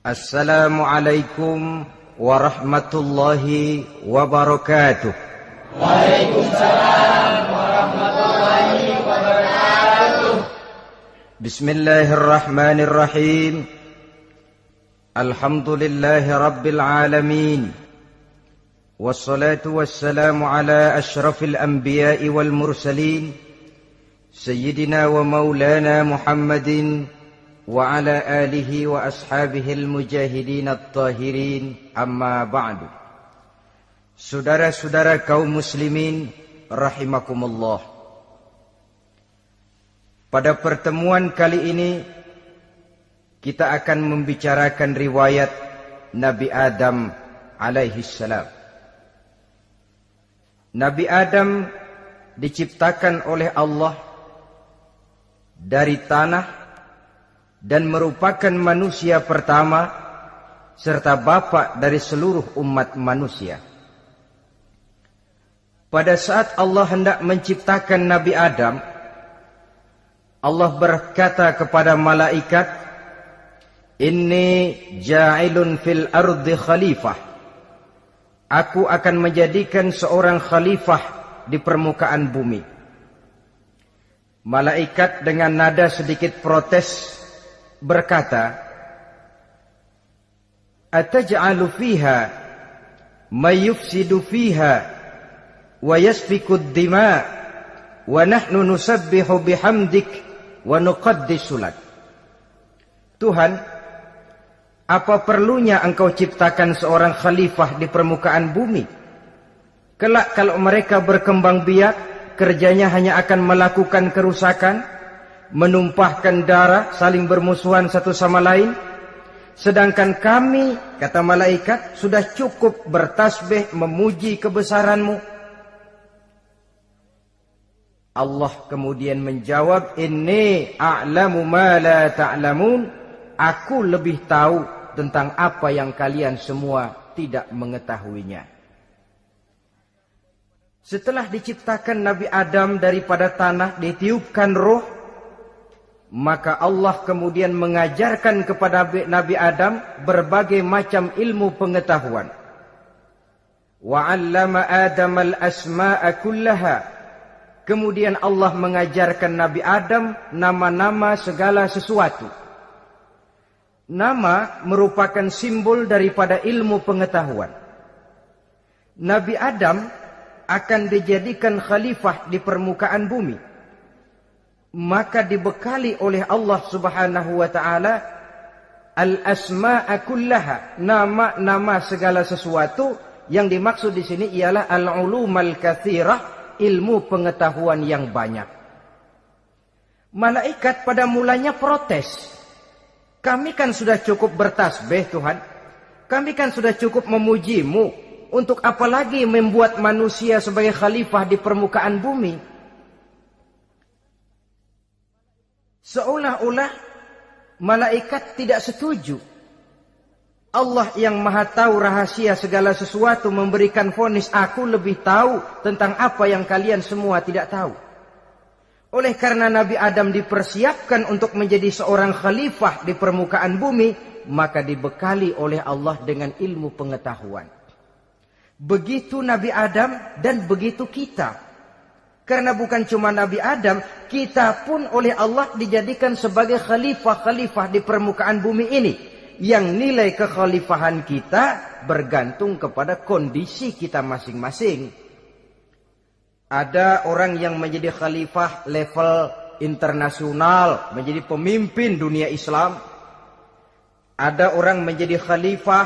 Assalamualaikum warahmatullahi wabarakatuh. Waalaikumsalam warahmatullahi wabarakatuh. Bismillahirrahmanirrahim. Alhamdulillahi rabbil alamin. Wassalatu wassalamu ala ashrafil anbiya'i wal mursalin, Sayyidina wa maulana Muhammadin wa ala alihi wa ashabihil mujahidin at-tahirin, amma ba'du. Saudara-saudara kaum muslimin rahimakumullah. Pada pertemuan kali ini kita akan membicarakan riwayat Nabi Adam alaihi salam. Nabi Adam diciptakan oleh Allah dari tanah dan merupakan manusia pertama serta bapa dari seluruh umat manusia. Pada saat Allah hendak menciptakan Nabi Adam, Allah berkata kepada malaikat, "Inni ja'ilun fil ardi khalifah." Aku akan menjadikan seorang khalifah di permukaan bumi. Malaikat dengan nada sedikit protes berkata, "Ataj'alu fiha may yufsidu fiha wa yasfiku ad-dima wa nahnu nusabbihu bihamdik wa nuqaddisu lak." Tuhan, apa perlunya engkau ciptakan seorang khalifah di permukaan bumi? Kelak kalau mereka berkembang biak, kerjanya hanya akan melakukan kerusakan, menumpahkan darah, saling bermusuhan satu sama lain. Sedangkan kami, kata malaikat, sudah cukup bertasbih memuji kebesaranmu. Allah kemudian menjawab, "Inni a'lamu ma la ta'lamun." Aku lebih tahu tentang apa yang kalian semua tidak mengetahuinya. Setelah diciptakan Nabi Adam daripada tanah, ditiupkan roh, maka Allah kemudian mengajarkan kepada Nabi Adam berbagai macam ilmu pengetahuan. Wa 'allama Adam al-asma'a kullaha. Kemudian Allah mengajarkan Nabi Adam nama-nama segala sesuatu. Nama merupakan simbol daripada ilmu pengetahuan. Nabi Adam akan dijadikan khalifah di permukaan bumi, maka dibekali oleh Allah Subhanahu wa taala al-asma'a kullaha, nama-nama segala sesuatu. Yang dimaksud di sini ialah al-ulumal katsirah, ilmu pengetahuan yang banyak. Malaikat pada mulanya protes. Kami kan sudah cukup bertasbih Tuhan. Kami kan sudah cukup memujimu. Untuk apa lagi membuat manusia sebagai khalifah di permukaan bumi? Seolah-olah malaikat tidak setuju. Allah yang maha tahu rahasia segala sesuatu memberikan vonis, aku lebih tahu tentang apa yang kalian semua tidak tahu. Oleh karena Nabi Adam dipersiapkan untuk menjadi seorang khalifah di permukaan bumi, maka dibekali oleh Allah dengan ilmu pengetahuan. Begitu Nabi Adam dan begitu kita. Karena bukan cuma Nabi Adam, kita pun oleh Allah dijadikan sebagai khalifah-khalifah di permukaan bumi ini. Yang nilai kekhalifahan kita bergantung kepada kondisi kita masing-masing. Ada orang yang menjadi khalifah level internasional, menjadi pemimpin dunia Islam. Ada orang menjadi khalifah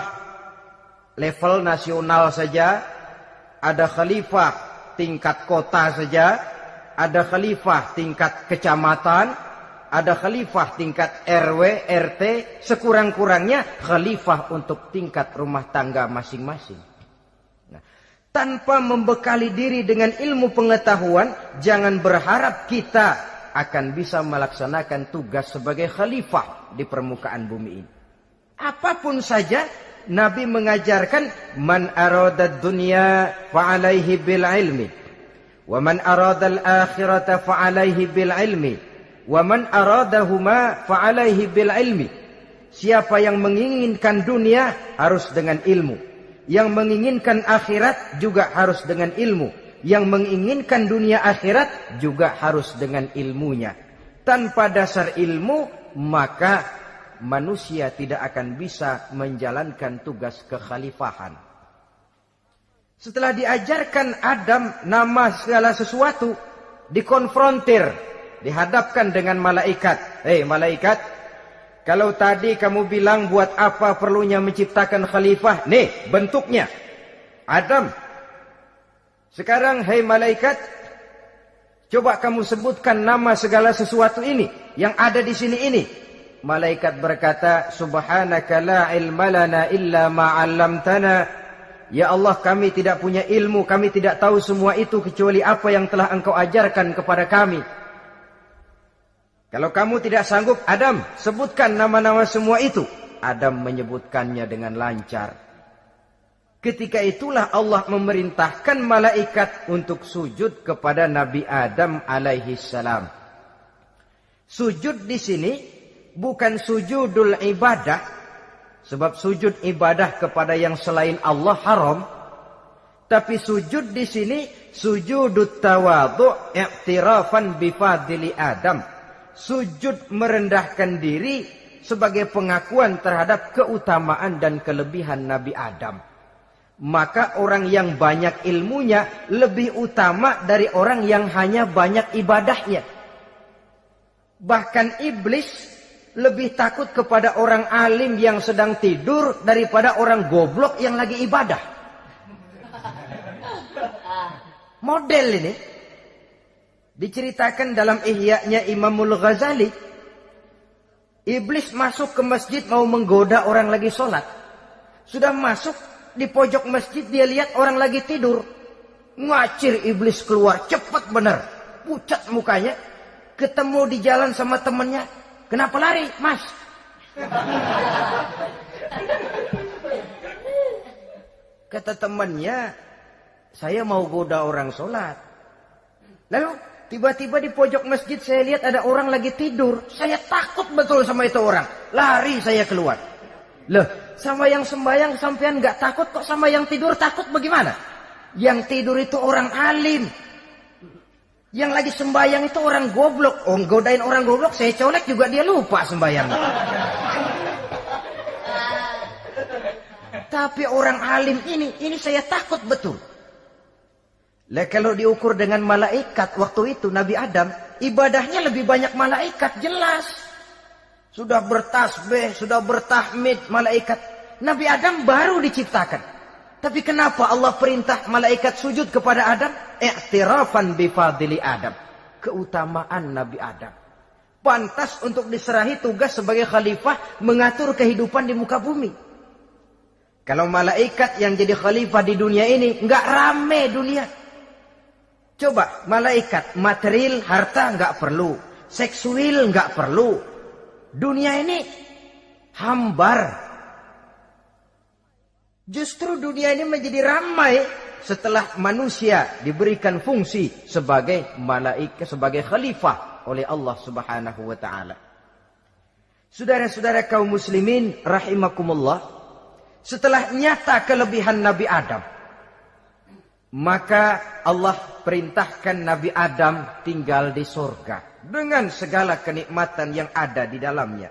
level nasional saja. Ada khalifah tingkat kota saja, ada khalifah tingkat kecamatan, ada khalifah tingkat RW, RT, sekurang-kurangnya khalifah untuk tingkat rumah tangga masing-masing. Nah, tanpa membekali diri dengan ilmu pengetahuan, jangan berharap kita akan bisa melaksanakan tugas sebagai khalifah di permukaan bumi ini. Apapun saja, Nabi mengajarkan man aradad dunya fa'alaihi bil ilmi wa man aradal akhirata fa'alaihi bil ilmi wa man aradahuma fa'alaihi bil ilmi. Siapa yang menginginkan dunia harus dengan ilmu. Yang menginginkan akhirat juga harus dengan ilmu. Yang menginginkan dunia akhirat juga harus dengan ilmunya. Tanpa dasar ilmu, maka manusia tidak akan bisa menjalankan tugas kekhalifahan. Setelah diajarkan Adam nama segala sesuatu, dikonfrontir, dihadapkan dengan malaikat. Hei malaikat, kalau tadi kamu bilang buat apa perlunya menciptakan khalifah? Nih bentuknya. Adam. Sekarang hei malaikat, coba kamu sebutkan nama segala sesuatu ini yang ada di sini ini. Malaikat berkata, Subhanaka la ilma lana illa ma 'allamtana. Ya Allah, kami tidak punya ilmu, kami tidak tahu semua itu kecuali apa yang telah Engkau ajarkan kepada kami. Kalau kamu tidak sanggup, Adam, sebutkan nama-nama semua itu. Adam menyebutkannya dengan lancar. Ketika itulah Allah memerintahkan malaikat untuk sujud kepada Nabi Adam alaihi salam. Sujud di sini bukan sujudul ibadah, sebab sujud ibadah kepada yang selain Allah haram. Tapi sujud di sini sujudut tawadhu' i'tirafan bifadli Adam. Sujud merendahkan diri sebagai pengakuan terhadap keutamaan dan kelebihan Nabi Adam. Maka orang yang banyak ilmunya lebih utama dari orang yang hanya banyak ibadahnya. Bahkan iblis lebih takut kepada orang alim yang sedang tidur daripada orang goblok yang lagi ibadah. Model ini diceritakan dalam Ihya-nya Imamul Ghazali. Iblis masuk ke masjid mau menggoda orang lagi sholat. Sudah masuk di pojok masjid, dia lihat orang lagi tidur. Ngacir iblis keluar, cepat benar. Pucat mukanya. Ketemu di jalan sama temannya. Kenapa lari, Mas? Kata temannya, saya mau goda orang sholat. Lalu tiba-tiba di pojok masjid saya lihat ada orang lagi tidur. Saya takut betul sama itu orang. Lari saya keluar. Loh, sama yang sembahyang sampean nggak takut, kok sama yang tidur takut bagaimana? Yang tidur itu orang alim. Yang lagi sembahyang itu orang goblok. Oh, godain orang goblok, saya colek juga dia lupa sembahyang. Tapi orang alim ini saya takut betul. Lah kalau diukur dengan malaikat waktu itu Nabi Adam, ibadahnya lebih banyak malaikat, jelas. Sudah bertasbih, sudah bertahmid malaikat. Nabi Adam baru diciptakan. Tapi kenapa Allah perintah malaikat sujud kepada Adam? I'tirafan bifadli Adam. Keutamaan Nabi Adam. Pantas untuk diserahi tugas sebagai khalifah mengatur kehidupan di muka bumi. Kalau malaikat yang jadi khalifah di dunia ini, nggak rame dunia. Coba, malaikat, material, harta nggak perlu. Seksual nggak perlu. Dunia ini hambar. Justru dunia ini menjadi ramai setelah manusia diberikan fungsi sebagai malaikat, sebagai khalifah oleh Allah Subhanahu wa taala. Saudara-saudara kaum muslimin rahimakumullah, setelah nyata kelebihan Nabi Adam, maka Allah perintahkan Nabi Adam tinggal di surga dengan segala kenikmatan yang ada di dalamnya.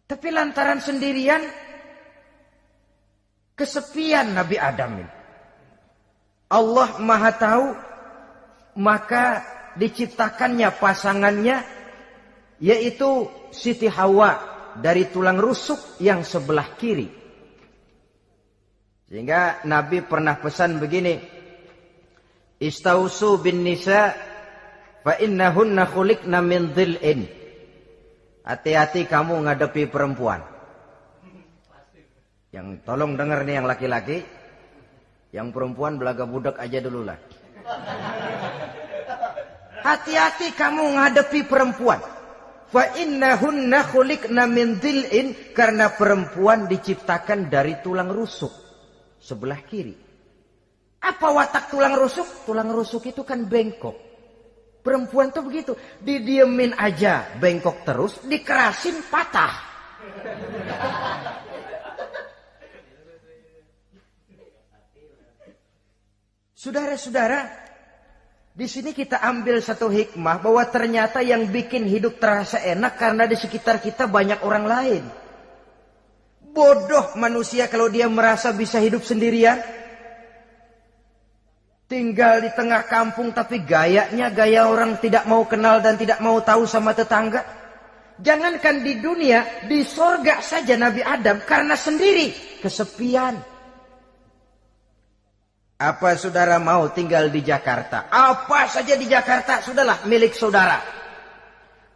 Tapi lantaran sendirian, kesepian Nabi Adam ini. Allah Maha Tahu, maka diciptakannya pasangannya, yaitu Siti Hawa dari tulang rusuk yang sebelah kiri. Sehingga Nabi pernah pesan begini, Istausu bin nisa fa innahunna khuliqna min dhil'in. Hati-hati kamu ngadepi perempuan. Yang tolong dengar nih yang laki-laki, yang perempuan belaga budak aja dulu lah. Hati-hati kamu ngadepi perempuan. Fa innahunna khuliqna min dhil'in, karena perempuan diciptakan dari tulang rusuk sebelah kiri. Apa watak tulang rusuk? Tulang rusuk itu kan bengkok. Perempuan tuh begitu. Didiemin aja, bengkok terus, dikerasin patah. Saudara-saudara, di sini kita ambil satu hikmah bahwa ternyata yang bikin hidup terasa enak karena di sekitar kita banyak orang lain. Bodoh manusia kalau dia merasa bisa hidup sendirian. Tinggal di tengah kampung tapi gayanya gaya orang tidak mau kenal dan tidak mau tahu sama tetangga. Jangankan di dunia, di sorga saja Nabi Adam karena sendiri, kesepian. Apa saudara mau tinggal di Jakarta? Apa saja di Jakarta, sudahlah milik saudara.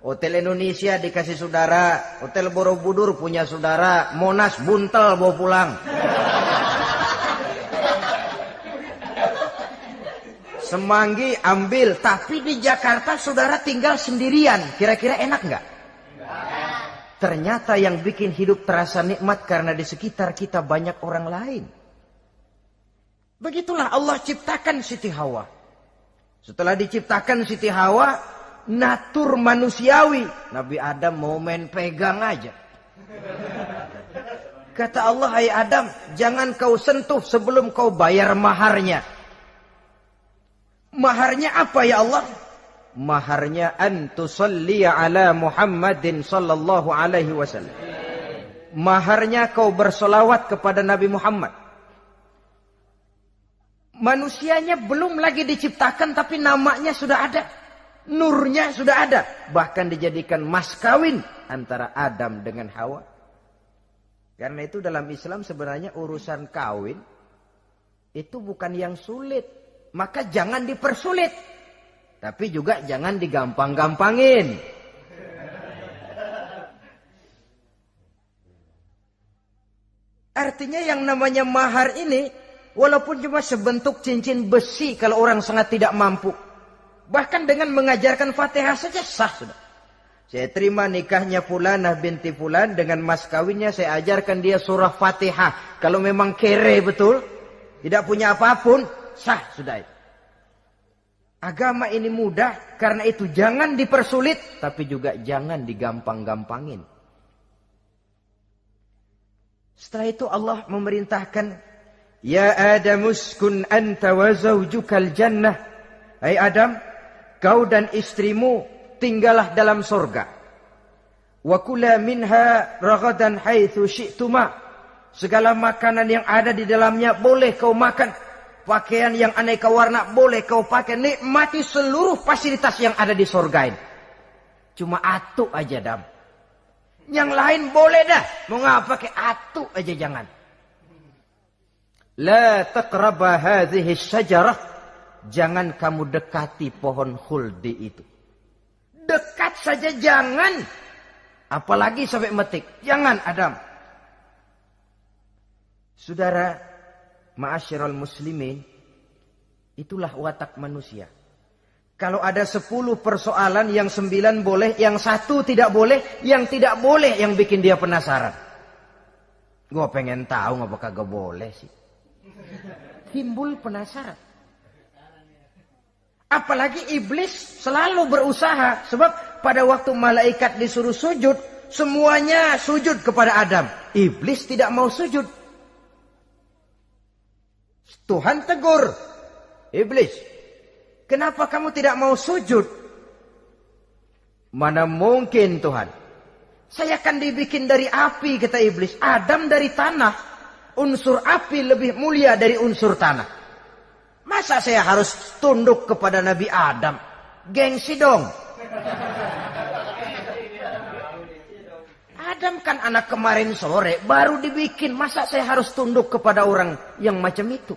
Hotel Indonesia dikasih saudara, Hotel Borobudur punya saudara, Monas buntel bawa pulang. Semanggi ambil, tapi di Jakarta saudara tinggal sendirian. Kira-kira enak nggak? Ternyata yang bikin hidup terasa nikmat karena di sekitar kita banyak orang lain. Begitulah Allah ciptakan Siti Hawa. Setelah diciptakan Siti Hawa, natur manusiawi. Nabi Adam mau main pegang aja. Kata Allah, hai Adam, jangan kau sentuh sebelum kau bayar maharnya. Maharnya apa ya Allah? Maharnya antusalliya ala Muhammadin sallallahu alaihi wasallam. Maharnya kau bersolawat kepada Nabi Muhammad. Manusianya belum lagi diciptakan tapi namanya sudah ada. Nurnya sudah ada. Bahkan dijadikan mas kawin antara Adam dengan Hawa. Karena itu dalam Islam sebenarnya urusan kawin itu bukan yang sulit. Maka jangan dipersulit. Tapi juga jangan digampang-gampangin. Artinya yang namanya mahar ini, walaupun cuma sebentuk cincin besi kalau orang sangat tidak mampu. Bahkan dengan mengajarkan Fatihah saja sah sudah. Saya terima nikahnya Fulanah binti Fulan, dengan mas kawinnya saya ajarkan dia surah Fatihah. Kalau memang kere betul, tidak punya apapun, sah sudah. Agama ini mudah, karena itu jangan dipersulit, tapi juga jangan digampang-gampangin. Setelah itu Allah memerintahkan, Ya Adam uskun anta wa zawjukal jannah. Hai Adam, kau dan istrimu tinggallah dalam sorga. Wa kula minha ragadan haitsu syi'tuma. Segala makanan yang ada di dalamnya boleh kau makan. Pakaian yang aneka warna boleh kau pakai. Nikmati seluruh fasilitas yang ada di surga ini. Cuma atu aja Adam. Yang lain boleh dah. Mau ngapa pakai atu aja jangan. La taqraba hadhihi syajarah. Jangan kamu dekati pohon khuldi itu. Dekat saja jangan. Apalagi sampai metik. Jangan Adam. Saudara, ma'asyiral muslimin, itulah watak manusia. Kalau ada 10 persoalan, yang 9 boleh, yang 1 tidak boleh, yang tidak boleh yang bikin dia penasaran. Gua pengen tahu ngapa kagak boleh sih. Timbul penasaran. Apalagi iblis selalu berusaha. Sebab pada waktu malaikat disuruh sujud, semuanya sujud kepada Adam. Iblis tidak mau sujud. Tuhan tegur, iblis, kenapa kamu tidak mau sujud? Mana mungkin Tuhan. Saya akan dibikin dari api, kata iblis. Adam dari tanah. Unsur api lebih mulia dari unsur tanah. Masa saya harus tunduk kepada Nabi Adam? Gengsi dong. Adam kan anak kemarin sore, baru dibikin. Masa saya harus tunduk kepada orang yang macam itu?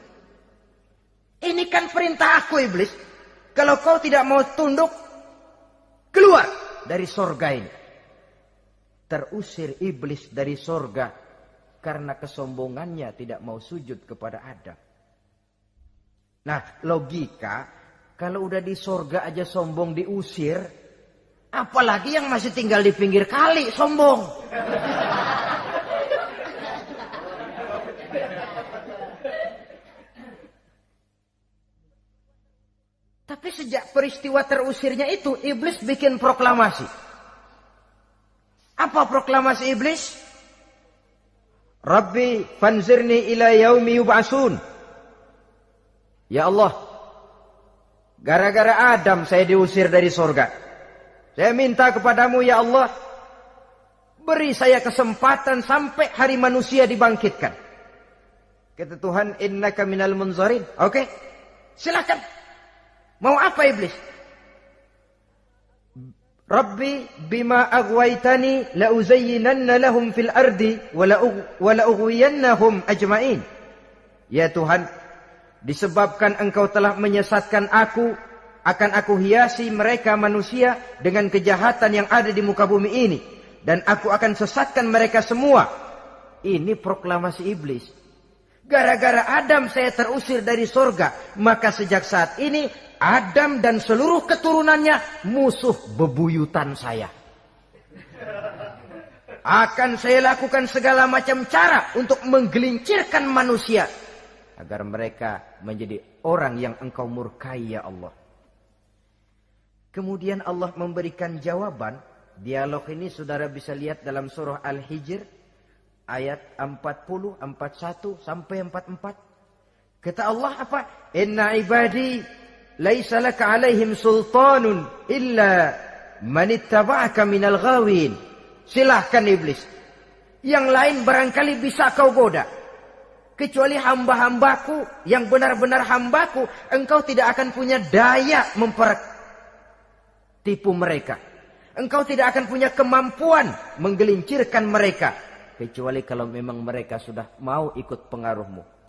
Ini kan perintah aku iblis. Kalau kau tidak mau tunduk, keluar dari sorga ini. Terusir iblis dari sorga karena kesombongannya tidak mau sujud kepada Adam. Nah, logika, kalau udah di sorga aja sombong diusir, apalagi yang masih tinggal di pinggir kali sombong. Tapi sejak peristiwa terusirnya itu, iblis bikin proklamasi. Apa proklamasi iblis? Rabbi fanzirni ila yaumi yub'asun. Ya Allah, gara-gara Adam saya diusir dari surga. Saya minta kepadamu ya Allah, beri saya kesempatan sampai hari manusia dibangkitkan. Kata Tuhan, innaka minal munzarin. Oke, silakan. Mau apa iblis? Rabbi bima aghwaytani la uzayyinanna lahum fil ardi wa la ughwiyannahum ajma'in. Ya Tuhan, disebabkan engkau telah menyesatkan aku, akan aku hiasi mereka manusia dengan kejahatan yang ada di muka bumi ini, dan aku akan sesatkan mereka semua. Ini proklamasi iblis. Gara-gara Adam saya terusir dari surga, maka sejak saat ini Adam dan seluruh keturunannya musuh bebuyutan saya. Akan saya lakukan segala macam cara untuk menggelincirkan manusia agar mereka menjadi orang yang engkau murkai ya Allah. Kemudian Allah memberikan jawaban. Dialog ini saudara bisa lihat dalam surah Al-Hijr ayat 40, 41 sampai 44. Kata Allah apa? Inna ibadi laisa laka alaihim sultanun illa man ittaba'aka minal ghawin. Silahkan iblis. Yang lain barangkali bisa kau goda. Kecuali hamba-hambaku yang benar-benar hambaku, engkau tidak akan punya daya mempertipu mereka. Engkau tidak akan punya kemampuan menggelincirkan mereka. Kecuali kalau memang mereka sudah mau ikut pengaruhmu.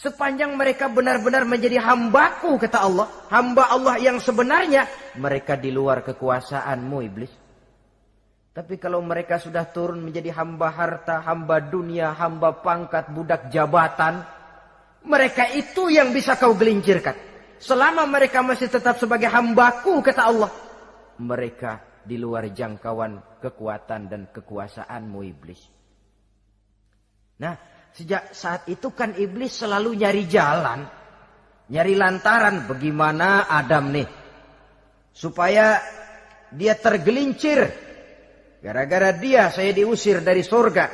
Sepanjang mereka benar-benar menjadi hambaku, kata Allah. Hamba Allah yang sebenarnya, mereka di luar kekuasaanmu iblis. Tapi kalau mereka sudah turun menjadi hamba harta, hamba dunia, hamba pangkat, budak jabatan, mereka itu yang bisa kau gelincirkan. Selama mereka masih tetap sebagai hambaku, kata Allah, mereka di luar jangkauan kekuatan dan kekuasaanmu iblis. Nah, sejak saat itu kan iblis selalu nyari jalan, nyari lantaran bagaimana Adam nih supaya dia tergelincir. Gara-gara dia saya diusir dari surga.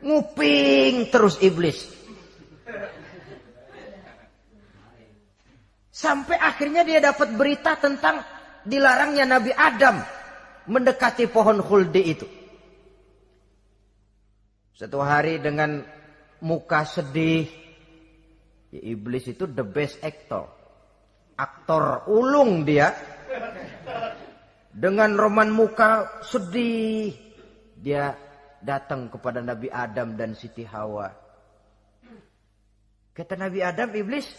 Nguping terus iblis. Sampai akhirnya dia dapat berita tentang dilarangnya Nabi Adam mendekati pohon khuldi itu. Satu hari dengan muka sedih. Ya, iblis itu the best actor. Aktor ulung dia. Dengan roman muka sedih. Dia datang kepada Nabi Adam dan Siti Hawa. Kata Nabi Adam, iblis,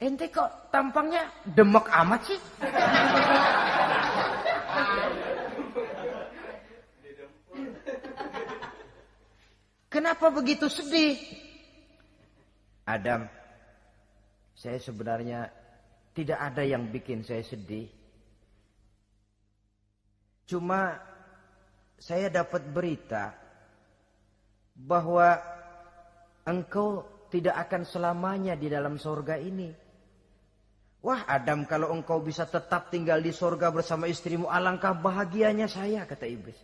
ente kok tampangnya demek amat sih? Kenapa begitu sedih? Adam, saya sebenarnya tidak ada yang bikin saya sedih. Cuma saya dapat berita bahwa engkau tidak akan selamanya di dalam surga ini. Wah Adam, kalau engkau bisa tetap tinggal di surga bersama istrimu, alangkah bahagianya saya, kata iblis.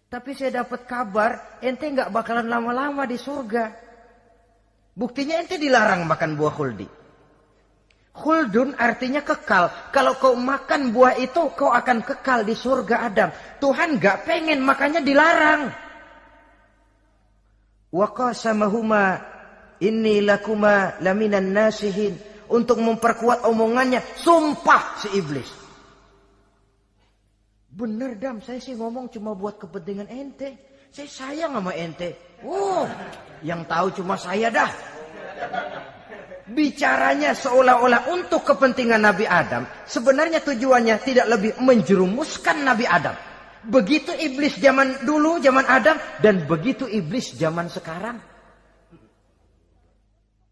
Tapi saya dapat kabar, ente nggak bakalan lama-lama di surga. Buktinya ente dilarang makan buah khuldi. Khuldun artinya kekal. Kalau kau makan buah itu, kau akan kekal di surga Adam. Tuhan nggak pengen, makanya dilarang. Wa qasamahuma inni lakuma laminan nasihin. Untuk memperkuat omongannya, sumpah si iblis. Bener Dam, saya sih ngomong cuma buat kepentingan ente. Saya sayang sama ente. Oh, yang tahu cuma saya dah. Bicaranya seolah-olah untuk kepentingan Nabi Adam. Sebenarnya tujuannya tidak lebih menjerumuskan Nabi Adam. Begitu iblis zaman dulu, zaman Adam. Dan begitu iblis zaman sekarang.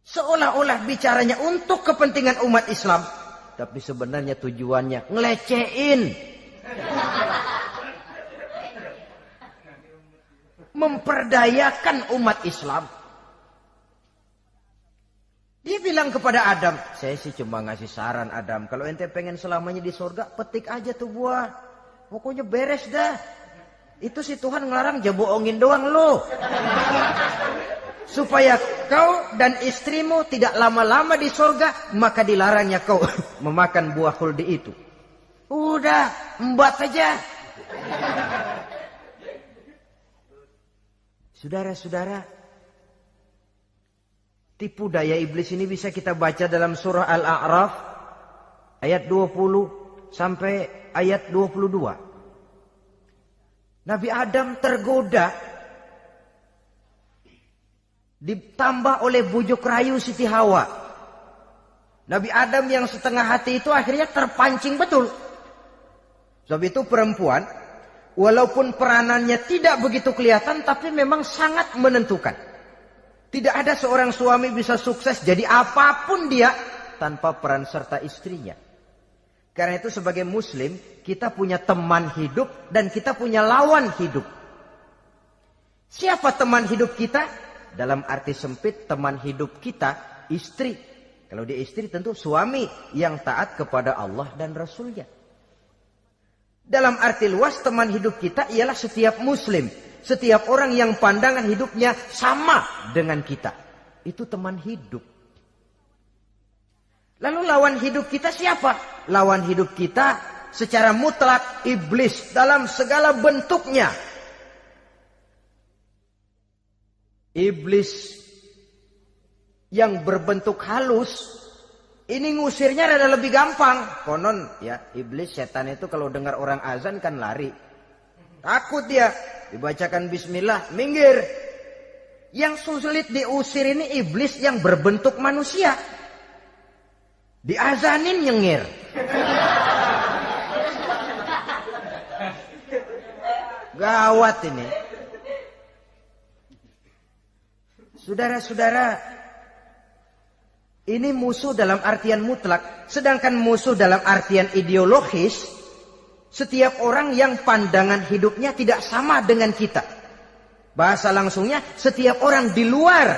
Seolah-olah bicaranya untuk kepentingan umat Islam. Tapi sebenarnya tujuannya ngelecehin. Memperdayakan umat Islam. Dia bilang kepada Adam, saya sih cuma ngasih saran Adam, kalau ente pengen selamanya di surga, petik aja tuh buah. Pokoknya beres dah. Itu si Tuhan ngelarang aja bohongin doang lo. Supaya kau dan istrimu tidak lama-lama di surga, maka dilarangnya kau memakan buah khuldi itu. Udah, embat saja. Saudara-saudara, tipu daya iblis ini bisa kita baca dalam surah Al-A'raf ayat 20 sampai ayat 22. Nabi Adam tergoda, ditambah oleh bujuk rayu Siti Hawa. Nabi Adam yang setengah hati itu akhirnya terpancing betul. Sebab itu perempuan, walaupun peranannya tidak begitu kelihatan, tapi memang sangat menentukan. Tidak ada seorang suami bisa sukses jadi apapun dia tanpa peran serta istrinya. Karena itu sebagai muslim, kita punya teman hidup dan kita punya lawan hidup. Siapa teman hidup kita? Dalam arti sempit, teman hidup kita istri. Kalau dia istri tentu suami yang taat kepada Allah dan Rasulnya. Dalam arti luas, teman hidup kita ialah setiap muslim. Setiap orang yang pandangan hidupnya sama dengan kita. Itu teman hidup. Lalu lawan hidup kita siapa? Lawan hidup kita secara mutlak iblis dalam segala bentuknya. Iblis yang berbentuk halus, ini ngusirnya rada lebih gampang. Konon ya, iblis setan itu kalau dengar orang azan kan lari. Takut dia. Dibacakan bismillah, minggir. Yang sulit diusir ini iblis yang berbentuk manusia. Diazanin nyengir. Gawat ini. Saudara-saudara, ini musuh dalam artian mutlak. Sedangkan musuh dalam artian ideologis, setiap orang yang pandangan hidupnya tidak sama dengan kita. Bahasa langsungnya, setiap orang di luar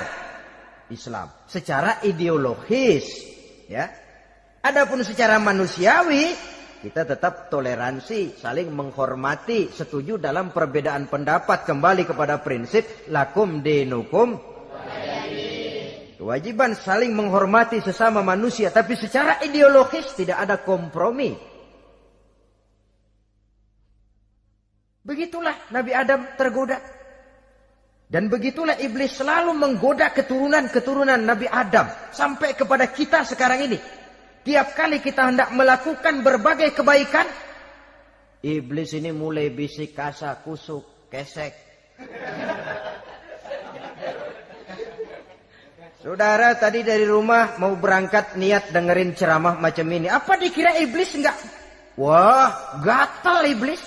Islam secara ideologis, ya. Adapun secara manusiawi, kita tetap toleransi, saling menghormati, setuju dalam perbedaan pendapat, kembali kepada prinsip lakum dinukum. Kewajiban saling menghormati sesama manusia, tapi secara ideologis tidak ada kompromi. Begitulah Nabi Adam tergoda. Dan begitulah iblis selalu menggoda keturunan-keturunan Nabi Adam. Sampai kepada kita sekarang ini. Tiap kali kita hendak melakukan berbagai kebaikan, iblis ini mulai bisik kasa, kusuk, kesek. Saudara tadi dari rumah mau berangkat niat dengerin ceramah macam ini. Apa dikira iblis enggak? Wah, gatal iblis.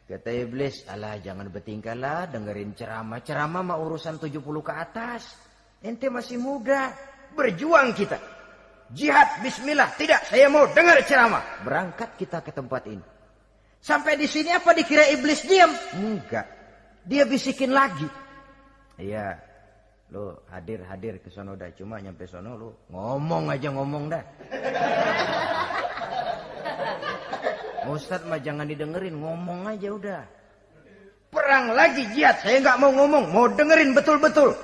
Kata iblis, alah jangan bertingkah lah dengerin ceramah. Ceramah mah urusan 70 ke atas. Ente masih muda. Berjuang kita. Jihad, bismillah. Tidak, saya mau dengar ceramah. Berangkat kita ke tempat ini. Sampai di sini apa dikira iblis diam? Enggak. Dia bisikin lagi. Iya. Lo hadir ke sono dah. Cuma nyampe sono lo ngomong aja ngomong dah. Ustadz mah jangan didengerin, ngomong aja udah. Perang lagi jihad, saya nggak mau ngomong, mau dengerin betul-betul.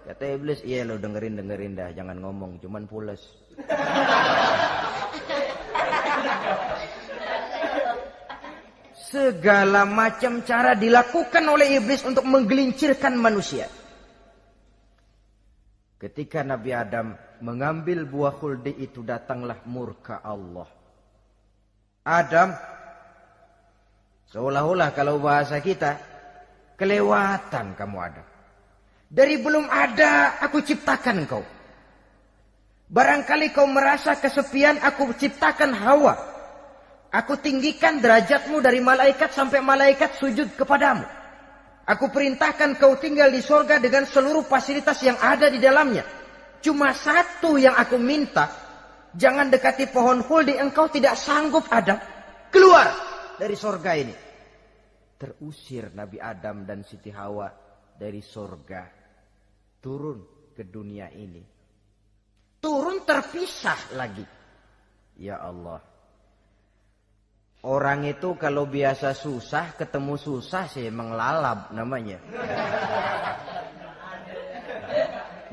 Kata iblis, iya lo dengerin dah, jangan ngomong, cuman pules. Segala macam cara dilakukan oleh iblis untuk menggelincirkan manusia. Ketika Nabi Adam mengambil buah khuldi itu, datanglah murka Allah. Adam, seolah-olah kalau bahasa kita, kelewatan kamu Adam. Dari belum ada aku ciptakan kau. Barangkali kau merasa kesepian, aku ciptakan Hawa. Aku tinggikan derajatmu dari malaikat sampai malaikat sujud kepadamu. Aku perintahkan kau tinggal di sorga dengan seluruh fasilitas yang ada di dalamnya. Cuma satu yang aku minta, jangan dekati pohon khuldi, engkau tidak sanggup Adam. Keluar dari sorga ini. Terusir Nabi Adam dan Siti Hawa dari sorga. Turun ke dunia ini. Turun terpisah lagi. Ya Allah. Orang itu kalau biasa susah, ketemu susah sih emang lalap namanya.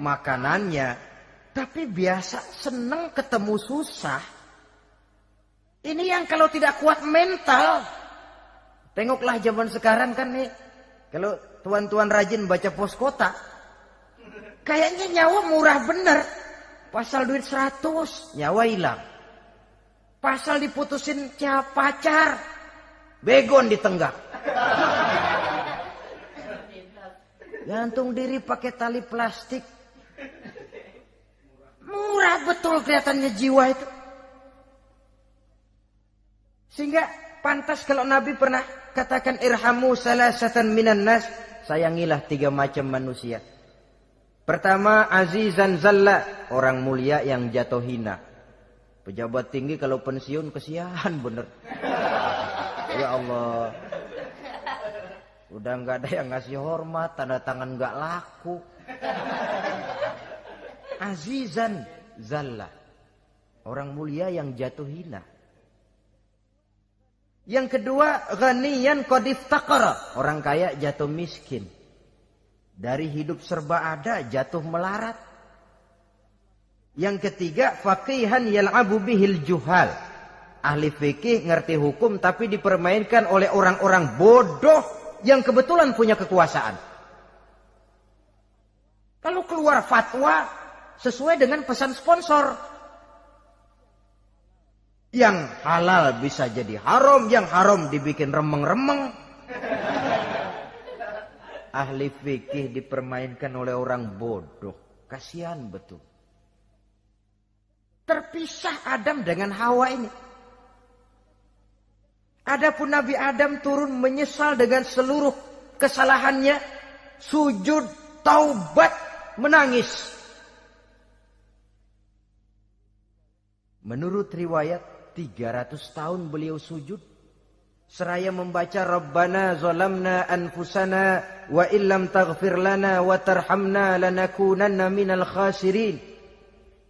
Makanannya. Tapi biasa seneng ketemu susah. Ini yang kalau tidak kuat mental. Tengoklah zaman sekarang kan nih. Kalau tuan-tuan rajin baca pos kota. Kayaknya nyawa murah bener. Pasal duit 100, nyawa hilang. Pasal diputusin pacar, begon ditenggak. Gantung diri pakai tali plastik. Murah betul kelihatannya jiwa itu. Sehingga pantas kalau Nabi pernah katakan irhamu salasatan minan nas. Sayangilah 3 macam manusia. Pertama, azizan zalla, orang mulia yang jatuh hina. Pejabat tinggi kalau pensiun kesian bener. Ya Allah. Udah nggak ada yang ngasih hormat, tanda tangan nggak laku. Azizan zalla, orang mulia yang jatuh hina. Yang kedua, ghaniyan qad iftaqara, orang kaya jatuh miskin. Dari hidup serba ada jatuh melarat. Yang ketiga, faqihan yal'abu bihil juhal. Ahli fikih ngerti hukum tapi dipermainkan oleh orang-orang bodoh yang kebetulan punya kekuasaan. Kalau keluar fatwa sesuai dengan pesan sponsor. Yang halal bisa jadi haram, yang haram dibikin remeng-remeng. Ahli fikih dipermainkan oleh orang bodoh. Kasihan betul. Terpisah Adam dengan Hawa ini. Adapun Nabi Adam turun menyesal dengan seluruh kesalahannya. Sujud, taubat, menangis. Menurut riwayat 300 tahun beliau sujud. Seraya membaca Rabbana zalamna anfusana wa illam taghfir lana wa tarhamna lanakunanna minal khasirin.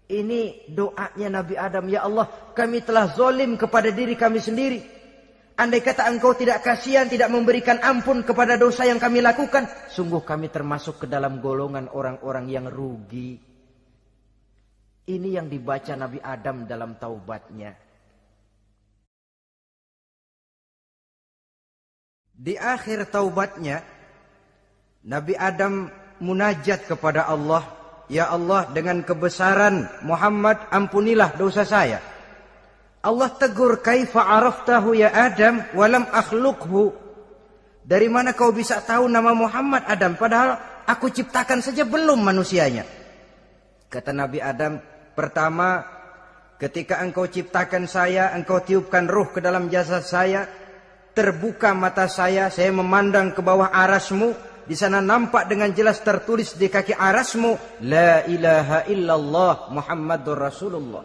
Ini doanya Nabi Adam. Ya Allah, kami telah zalim kepada diri kami sendiri. Andai kata engkau tidak kasihan, tidak memberikan ampun kepada dosa yang kami lakukan, sungguh kami termasuk ke dalam golongan orang-orang yang rugi. Ini yang dibaca Nabi Adam dalam taubatnya. Di akhir taubatnya, Nabi Adam munajat kepada Allah. Ya Allah, dengan kebesaran Muhammad, ampunilah dosa saya. Allah tegur, kaifa araftahu ya Adam walam akhluqhu. Dari mana kau bisa tahu nama Muhammad Adam, padahal aku ciptakan saja belum manusianya. Kata Nabi Adam, pertama, ketika engkau ciptakan saya, engkau tiupkan ruh ke dalam jasad saya, terbuka mata saya memandang ke bawah arasmu. Di sana nampak dengan jelas tertulis di kaki arasmu, La ilaha illallah Muhammadur Rasulullah.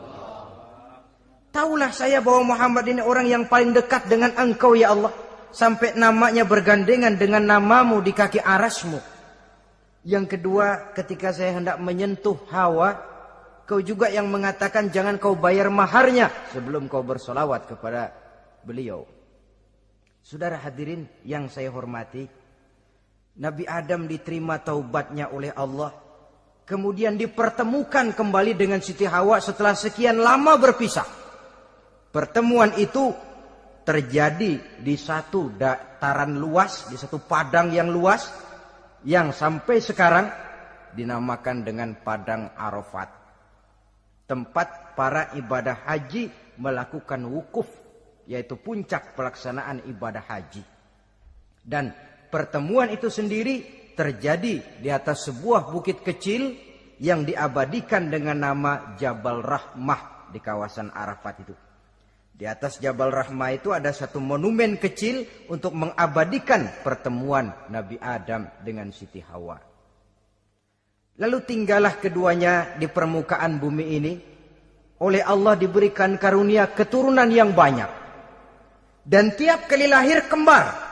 Taulah saya bahwa Muhammad ini orang yang paling dekat dengan engkau ya Allah. Sampai namanya bergandengan dengan namamu di kaki arasmu. Yang kedua, ketika saya hendak menyentuh Hawa, kau juga yang mengatakan jangan kau bayar maharnya sebelum kau bersolawat kepada beliau. Saudara hadirin yang saya hormati, Nabi Adam diterima taubatnya oleh Allah. Kemudian dipertemukan kembali dengan Siti Hawa setelah sekian lama berpisah. Pertemuan itu terjadi di satu dataran luas, di satu padang yang luas, yang sampai sekarang dinamakan dengan Padang Arafat. Tempat para ibadah haji melakukan wukuf, yaitu puncak pelaksanaan ibadah haji. Dan pertemuan itu sendiri terjadi di atas sebuah bukit kecil yang diabadikan dengan nama Jabal Rahmah di kawasan Arafat itu. Di atas Jabal Rahmah itu ada satu monumen kecil untuk mengabadikan pertemuan Nabi Adam dengan Siti Hawa. Lalu tinggallah keduanya di permukaan bumi ini. Oleh Allah diberikan karunia keturunan yang banyak. Dan tiap kali lahir kembar.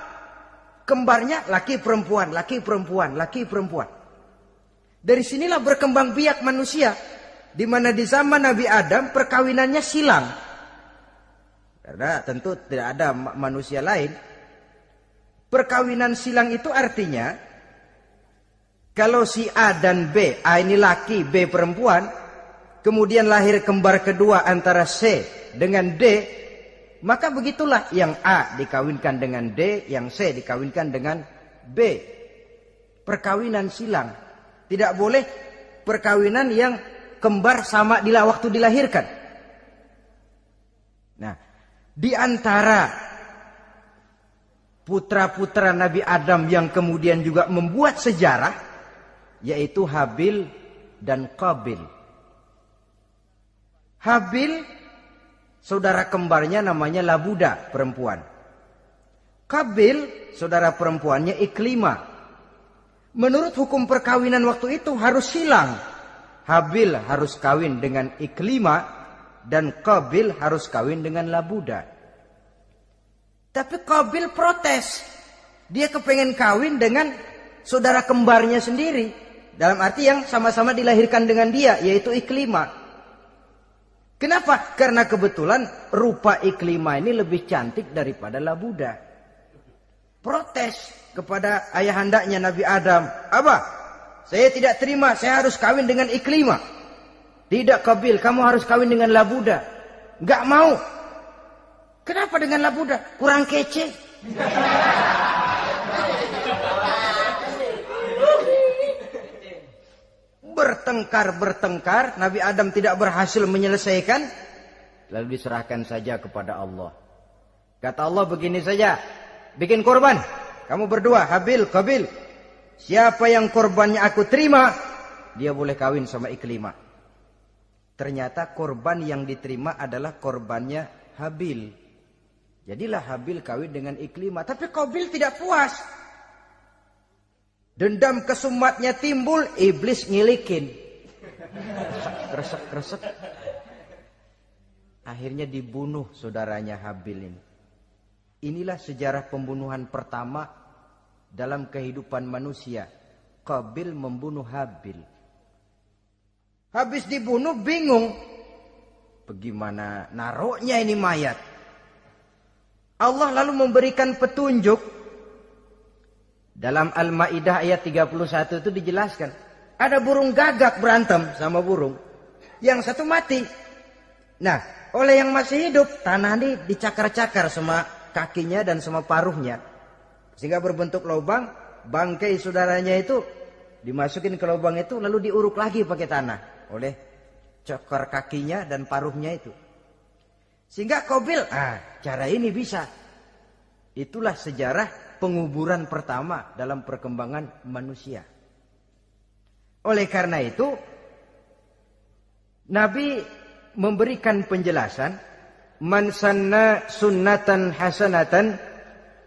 Kembarnya laki perempuan, laki perempuan, laki perempuan. Dari sinilah berkembang biak manusia. Di mana di zaman Nabi Adam perkawinannya silang. Karena tentu tidak ada manusia lain. Perkawinan silang itu artinya, kalau si A dan B, A ini laki, B perempuan, kemudian lahir kembar kedua antara C dengan D, maka begitulah yang A dikawinkan dengan D, yang C dikawinkan dengan B. Perkawinan silang. Tidak boleh perkawinan yang kembar sama di waktu dilahirkan. Nah, di antara putra-putra Nabi Adam yang kemudian juga membuat sejarah, yaitu Habil dan Qabil. Habil, saudara kembarnya namanya Labuda, perempuan. Qabil, saudara perempuannya Iklimah. Menurut hukum perkawinan waktu itu harus silang. Habil harus kawin dengan Iklimah dan Qabil harus kawin dengan Labuda. Tapi Qabil protes. Dia kepengen kawin dengan saudara kembarnya sendiri. Dalam arti yang sama-sama dilahirkan dengan dia, yaitu Iklimah. Kenapa? Karena kebetulan rupa Iklimah ini lebih cantik daripada Labuda. Protes kepada ayahandanya Nabi Adam. Apa? Saya tidak terima, saya harus kawin dengan Iklimah. Tidak Qabil, kamu harus kawin dengan Labuda. Enggak mau. Kenapa dengan Labuda? Kurang kece. Bertengkar, Nabi Adam tidak berhasil menyelesaikan. Lalu diserahkan saja kepada Allah. Kata Allah begini saja, bikin korban. Kamu berdua, Habil, Qabil. Siapa yang korbannya aku terima, dia boleh kawin sama Iklimah. Ternyata korban yang diterima adalah korbannya Habil. Jadilah Habil kawin dengan Iklimah. Tapi Qabil tidak puas. Dendam kesumatnya timbul, iblis ngilikin. Kresek. Akhirnya dibunuh saudaranya Habil ini. Inilah sejarah pembunuhan pertama dalam kehidupan manusia. Qabil membunuh Habil. Habis dibunuh bingung. Bagaimana naruhnya ini mayat? Allah lalu memberikan petunjuk. Dalam Al-Maidah ayat 31 itu dijelaskan. Ada burung gagak berantem sama burung. Yang satu mati. Nah, oleh yang masih hidup, tanah ini dicakar-cakar sama kakinya dan sama paruhnya. Sehingga berbentuk lubang, bangkai saudaranya itu dimasukin ke lubang itu lalu diuruk lagi pakai tanah oleh cakar kakinya dan paruhnya itu. Sehingga Qabil, cara ini bisa. Itulah sejarah penguburan pertama dalam perkembangan manusia. Oleh karena itu, Nabi memberikan penjelasan, man sanna sunnatan hasanatan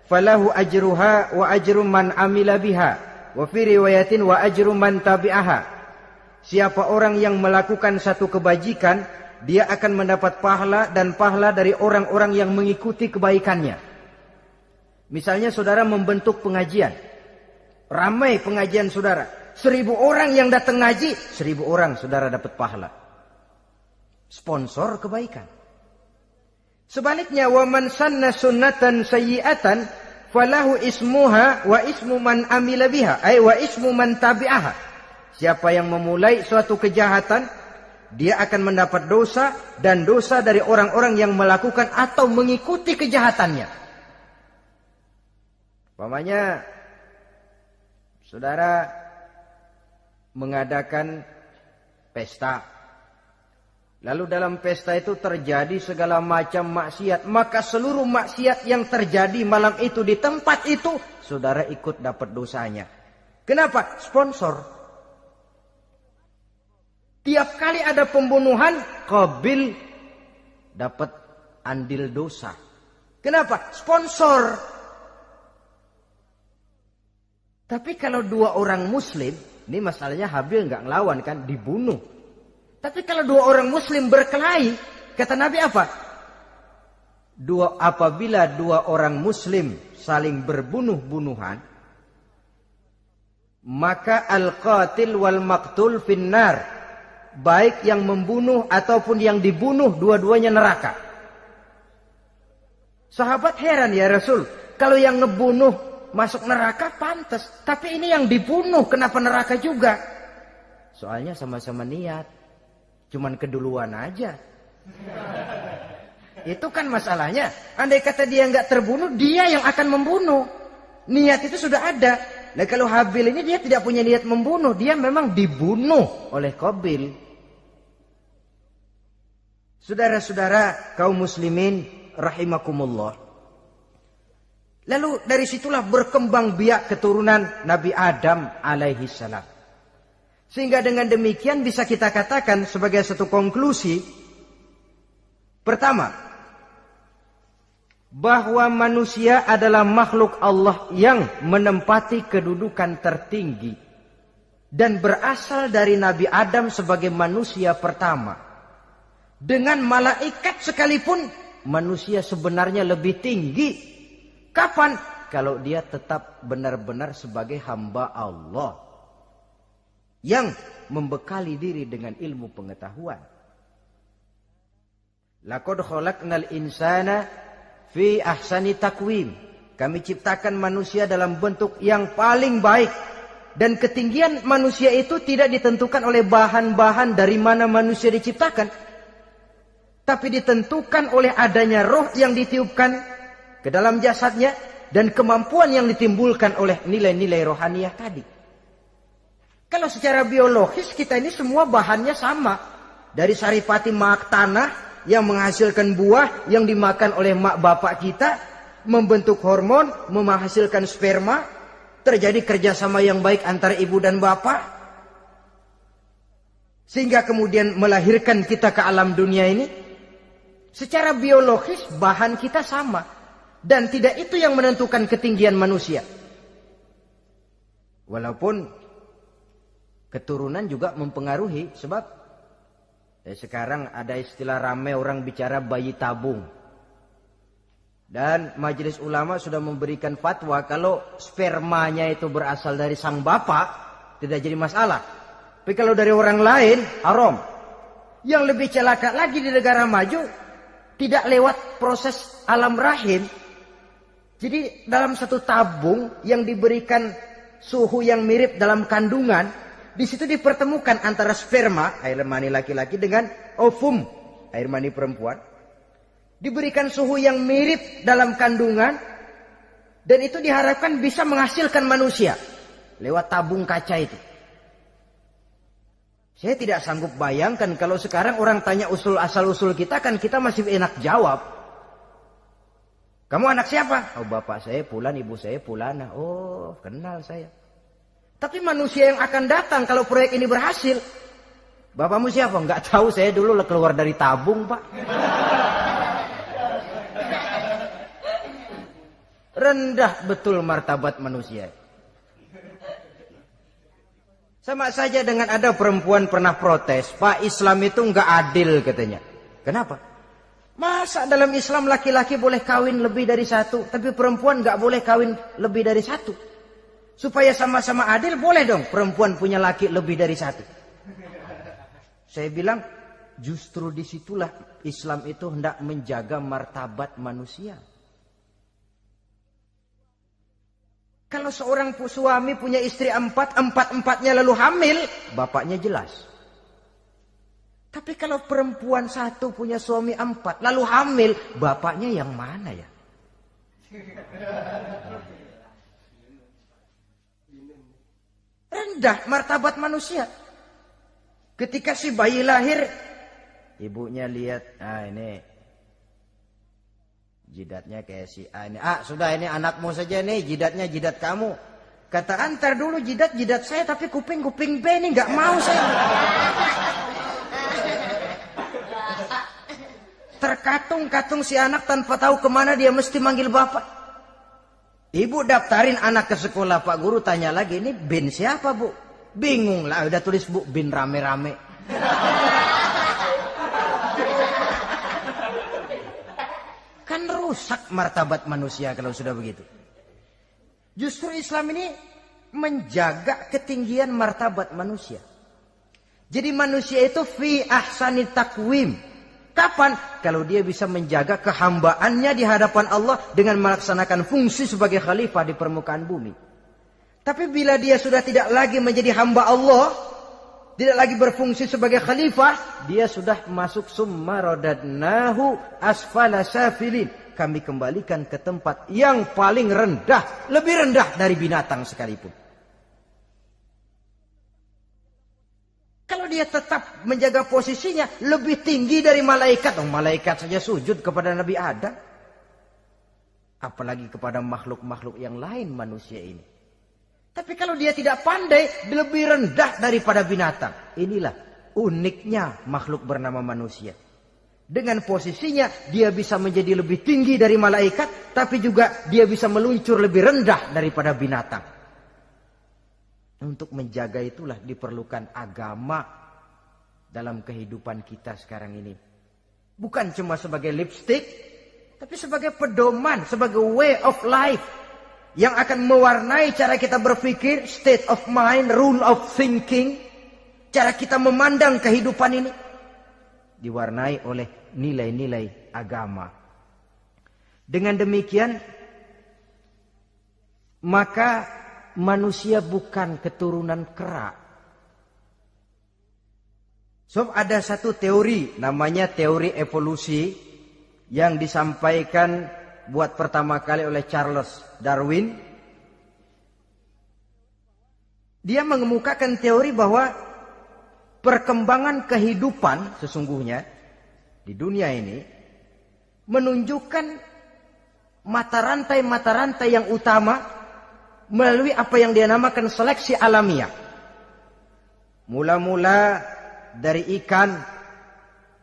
falahu ajruha wa ajru man amila biha wa fi riwayatin wa ajru man tabi'aha. Siapa orang yang melakukan satu kebajikan, dia akan mendapat pahala dan pahala dari orang-orang yang mengikuti kebaikannya. Misalnya saudara membentuk pengajian, ramai pengajian saudara, 1000 orang yang datang ngaji, 1000 orang saudara dapat pahala. Sponsor kebaikan. Sebaliknya, wa man sanna sunnatan sayyi'atan falahu ismuha wa ismu man amila biha, ay wa ismu man tabi'aha. Siapa yang memulai suatu kejahatan, dia akan mendapat dosa dan dosa dari orang-orang yang melakukan atau mengikuti kejahatannya. Umpamanya saudara mengadakan pesta, lalu dalam pesta itu terjadi segala macam maksiat, maka seluruh maksiat yang terjadi malam itu di tempat itu, saudara ikut dapat dosanya. Kenapa? Sponsor. Tiap kali ada pembunuhan, Qabil dapat andil dosa. Kenapa? Sponsor. Tapi kalau 2 orang muslim, ini masalahnya Habil nggak ngelawan kan, dibunuh. Tapi kalau 2 orang muslim berkelahi, kata Nabi apa? Apabila 2 orang muslim saling berbunuh-bunuhan, maka al-qatil wal maqtul finnar, baik yang membunuh ataupun yang dibunuh dua-duanya neraka. Sahabat heran, ya Rasul, kalau yang ngebunuh masuk neraka pantas, tapi ini yang dibunuh kenapa neraka juga? Soalnya sama-sama niat, cuman keduluan aja. Itu kan masalahnya. Andai kata dia nggak terbunuh, dia yang akan membunuh. Niat itu sudah ada. Nah kalau Habil ini dia tidak punya niat membunuh, dia memang dibunuh oleh Qabil. Saudara-saudara kaum muslimin rahimakumullah. Lalu dari situlah berkembang biak keturunan Nabi Adam alaihi salam. Sehingga dengan demikian bisa kita katakan sebagai satu konklusi, pertama, bahwa manusia adalah makhluk Allah yang menempati kedudukan tertinggi dan berasal dari Nabi Adam sebagai manusia pertama. Dengan malaikat sekalipun manusia sebenarnya lebih tinggi. Kapan? Kalau dia tetap benar-benar sebagai hamba Allah yang membekali diri dengan ilmu pengetahuan. Laqad khalaqnal insana fi ahsani takwim. Kami ciptakan manusia dalam bentuk yang paling baik. Dan ketinggian manusia itu tidak ditentukan oleh bahan-bahan dari mana manusia diciptakan. Tapi ditentukan oleh adanya roh yang ditiupkan ke dalam jasadnya. Dan kemampuan yang ditimbulkan oleh nilai-nilai rohaniah tadi. Kalau secara biologis kita ini semua bahannya sama. Dari saripati mak tanah yang menghasilkan buah yang dimakan oleh mak bapak kita, membentuk hormon, menghasilkan sperma, terjadi kerjasama yang baik antara ibu dan bapak, sehingga kemudian melahirkan kita ke alam dunia ini. Secara biologis bahan kita sama, dan tidak itu yang menentukan ketinggian manusia. Walaupun keturunan juga mempengaruhi, sebab sekarang ada istilah ramai orang bicara bayi tabung. Dan majelis ulama sudah memberikan fatwa kalau spermanya itu berasal dari sang bapak, tidak jadi masalah. Tapi kalau dari orang lain, haram. Yang lebih celaka lagi di negara maju, tidak lewat proses alam rahim. Jadi dalam satu tabung yang diberikan suhu yang mirip dalam kandungan, di situ dipertemukan antara sperma, air mani laki-laki, dengan ovum, air mani perempuan. Diberikan suhu yang mirip dalam kandungan, dan itu diharapkan bisa menghasilkan manusia lewat tabung kaca itu. Saya tidak sanggup bayangkan kalau sekarang orang tanya asal-usul kita, kan kita masih enak jawab. Kamu anak siapa? Oh, bapak saya Fulan, ibu saya Fulana. Oh, kenal saya. Tapi manusia yang akan datang kalau proyek ini berhasil, bapakmu siapa? Enggak tahu, saya dulu keluar dari tabung, Pak. Rendah betul martabat manusia. Sama saja dengan ada perempuan pernah protes, Pak, Islam itu enggak adil katanya. Kenapa? Masa dalam Islam laki-laki boleh kawin lebih dari satu, tapi perempuan enggak boleh kawin lebih dari satu. Supaya sama-sama adil, boleh dong perempuan punya laki lebih dari satu. Saya bilang, justru disitulah Islam itu hendak menjaga martabat manusia. Kalau seorang suami punya istri empat-empatnya lalu hamil, bapaknya jelas. Tapi kalau perempuan satu punya suami 4, lalu hamil, bapaknya yang mana ya? Rendah martabat manusia. Ketika si bayi lahir, ibunya lihat, ini jidatnya kayak si A ini. Sudah, ini anakmu saja nih, jidatnya jidat kamu. Kata, antar dulu jidat saya, tapi kuping B ini nggak mau saya. Terkatung-katung si anak tanpa tahu kemana dia mesti manggil bapak. Ibu daftarin anak ke sekolah, Pak Guru tanya lagi, ini bin siapa, Bu? Bingung lah, udah tulis Bu, bin rame-rame. Kan rusak martabat manusia kalau sudah begitu. Justru Islam ini menjaga ketinggian martabat manusia. Jadi manusia itu fi ahsani takwim. Kapan? Kalau dia bisa menjaga kehambaannya di hadapan Allah dengan melaksanakan fungsi sebagai khalifah di permukaan bumi. Tapi bila dia sudah tidak lagi menjadi hamba Allah, tidak lagi berfungsi sebagai khalifah, dia sudah masuk summa radadnahu asfala safilin. Kami kembalikan ke tempat yang paling rendah, lebih rendah dari binatang sekalipun. Kalau dia tetap menjaga posisinya lebih tinggi dari malaikat. Malaikat saja sujud kepada Nabi Adam. Apalagi kepada makhluk-makhluk yang lain manusia ini. Tapi kalau dia tidak pandai, lebih rendah daripada binatang. Inilah uniknya makhluk bernama manusia. Dengan posisinya dia bisa menjadi lebih tinggi dari malaikat. Tapi juga dia bisa meluncur lebih rendah daripada binatang. Untuk menjaga itulah diperlukan agama dalam kehidupan kita sekarang ini. Bukan cuma sebagai lipstick, tapi sebagai pedoman, sebagai way of life. Yang akan mewarnai cara kita berpikir, state of mind, rule of thinking. Cara kita memandang kehidupan ini. Diwarnai oleh nilai-nilai agama. Dengan demikian, maka manusia bukan keturunan kera. So, ada satu teori namanya teori evolusi yang disampaikan buat pertama kali oleh Charles Darwin. Dia mengemukakan teori bahwa perkembangan kehidupan sesungguhnya di dunia ini menunjukkan mata rantai yang utama melalui apa yang dia namakan seleksi alamiah. Mula-mula dari ikan,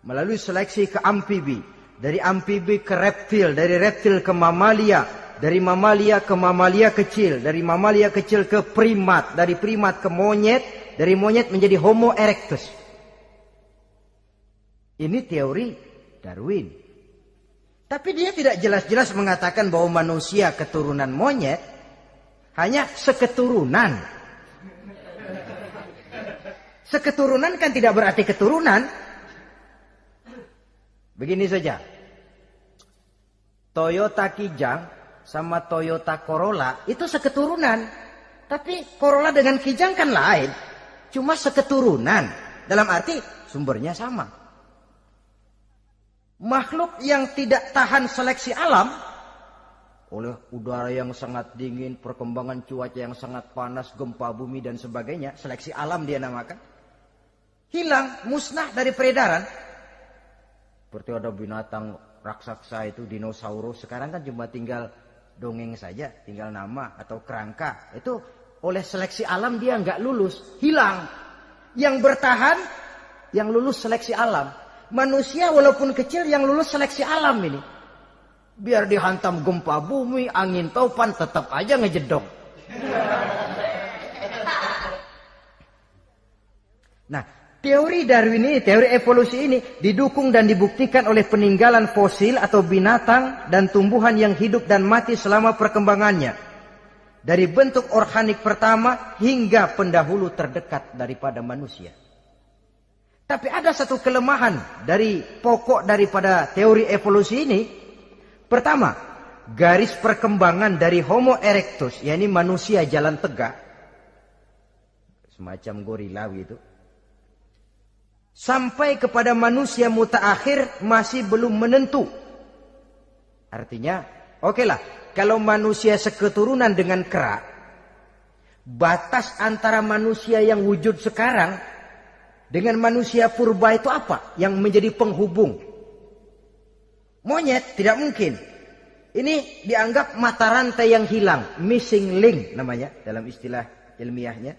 melalui seleksi ke amfibi. Dari amfibi ke reptil, dari reptil ke mamalia. Dari mamalia ke mamalia kecil. Dari mamalia kecil ke primat. Dari primat ke monyet. Dari monyet menjadi Homo erectus. Ini teori Darwin. Tapi dia tidak jelas-jelas mengatakan bahwa manusia keturunan monyet. Hanya seketurunan. Seketurunan kan tidak berarti keturunan. Begini saja. Toyota Kijang sama Toyota Corolla itu seketurunan. Tapi Corolla dengan Kijang kan lain. Cuma seketurunan. Dalam arti sumbernya sama. Makhluk yang tidak tahan seleksi alam oleh udara yang sangat dingin, perkembangan cuaca yang sangat panas, gempa bumi dan sebagainya, seleksi alam dia namakan, hilang, musnah dari peredaran. Seperti ada binatang raksasa itu, dinosaurus, sekarang kan cuma tinggal dongeng saja, tinggal nama atau kerangka. Itu oleh seleksi alam dia nggak lulus, hilang. Yang bertahan, yang lulus seleksi alam. Manusia walaupun kecil yang lulus seleksi alam ini. Biar dihantam gempa bumi, angin topan, tetap aja ngejedok. Nah, teori Darwin ini, teori evolusi ini didukung dan dibuktikan oleh peninggalan fosil atau binatang dan tumbuhan yang hidup dan mati selama perkembangannya. Dari bentuk organik pertama hingga pendahulu terdekat daripada manusia. Tapi ada satu kelemahan dari pokok daripada teori evolusi ini. Pertama, garis perkembangan dari Homo erectus, yakni manusia jalan tegak, semacam gorila gitu, sampai kepada manusia mutaakhir masih belum menentu. Artinya, okelah, kalau manusia seketurunan dengan kera, batas antara manusia yang wujud sekarang dengan manusia purba itu apa yang menjadi penghubung? Monyet tidak mungkin. Ini dianggap mata rantai yang hilang, missing link namanya dalam istilah ilmiahnya.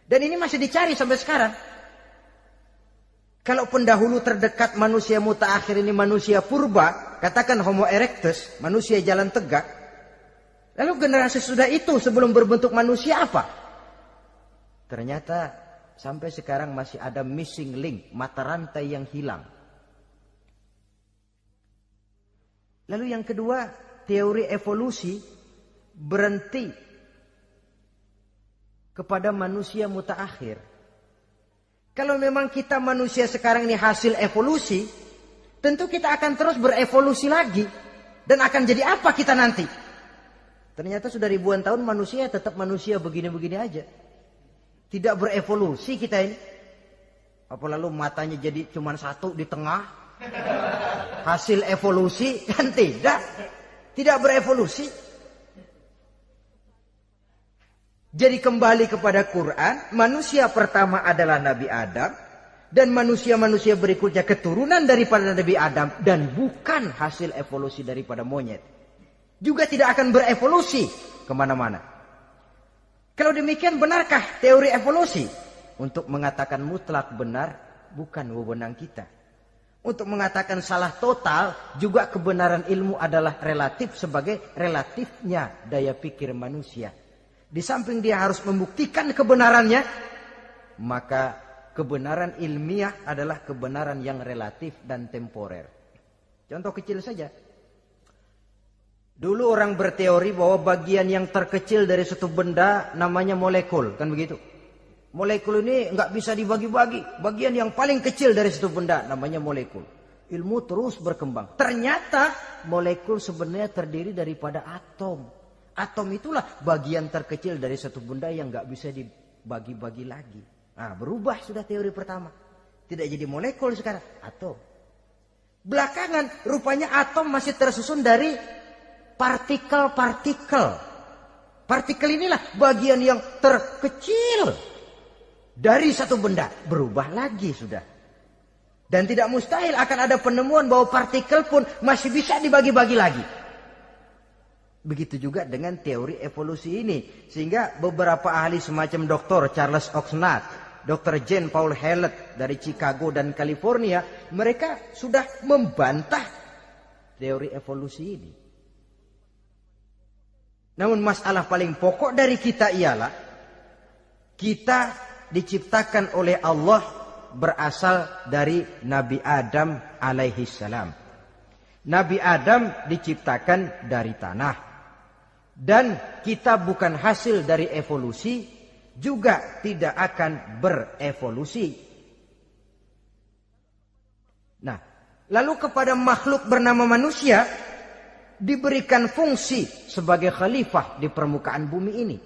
Dan ini masih dicari sampai sekarang. Kalau pendahulu terdekat manusia mutaakhir ini manusia purba, katakan Homo erectus, manusia jalan tegak. Lalu generasi sudah itu sebelum berbentuk manusia apa? Ternyata sampai sekarang masih ada missing link, mata rantai yang hilang. Lalu yang kedua, teori evolusi berhenti kepada manusia mutaakhir. Kalau memang kita manusia sekarang ini hasil evolusi, tentu kita akan terus berevolusi lagi. Dan akan jadi apa kita nanti? Ternyata sudah ribuan tahun manusia tetap manusia begini-begini aja. Tidak berevolusi kita ini. Apa lalu matanya jadi cuma satu di tengah? Hasil evolusi? Kan tidak. Tidak berevolusi. Jadi kembali kepada Quran, manusia pertama adalah Nabi Adam. Dan manusia-manusia berikutnya keturunan daripada Nabi Adam. Dan bukan hasil evolusi daripada monyet. Juga tidak akan berevolusi kemana-mana. Kalau demikian benarkah teori evolusi? Untuk mengatakan mutlak benar bukan wewenang kita. Untuk mengatakan salah total juga kebenaran ilmu adalah relatif sebagai relatifnya daya pikir manusia. Di samping dia harus membuktikan kebenarannya, maka kebenaran ilmiah adalah kebenaran yang relatif dan temporer. Contoh kecil saja. Dulu orang berteori bahwa bagian yang terkecil dari suatu benda namanya molekul, kan begitu? Molekul ini nggak bisa dibagi-bagi. Bagian yang paling kecil dari suatu benda namanya molekul. Ilmu terus berkembang. Ternyata molekul sebenarnya terdiri daripada atom. Atom itulah bagian terkecil dari suatu benda yang nggak bisa dibagi-bagi lagi. Nah, berubah sudah teori pertama. Tidak jadi molekul sekarang, atom. Belakangan rupanya atom masih tersusun dari partikel-partikel. Partikel inilah bagian yang terkecil dari satu benda. Berubah lagi sudah. Dan tidak mustahil akan ada penemuan bahwa partikel pun masih bisa dibagi-bagi lagi. Begitu juga dengan teori evolusi ini. Sehingga beberapa ahli semacam Dr. Charles Oxnard, Dr. Jane Paul Hallett dari Chicago dan California, mereka sudah membantah teori evolusi ini. Namun masalah paling pokok dari kita ialah kita diciptakan oleh Allah berasal dari Nabi Adam alaihi salam. Nabi Adam diciptakan dari tanah. Dan kita bukan hasil dari evolusi, juga tidak akan berevolusi. Nah, lalu kepada makhluk bernama manusia diberikan fungsi sebagai khalifah di permukaan bumi ini.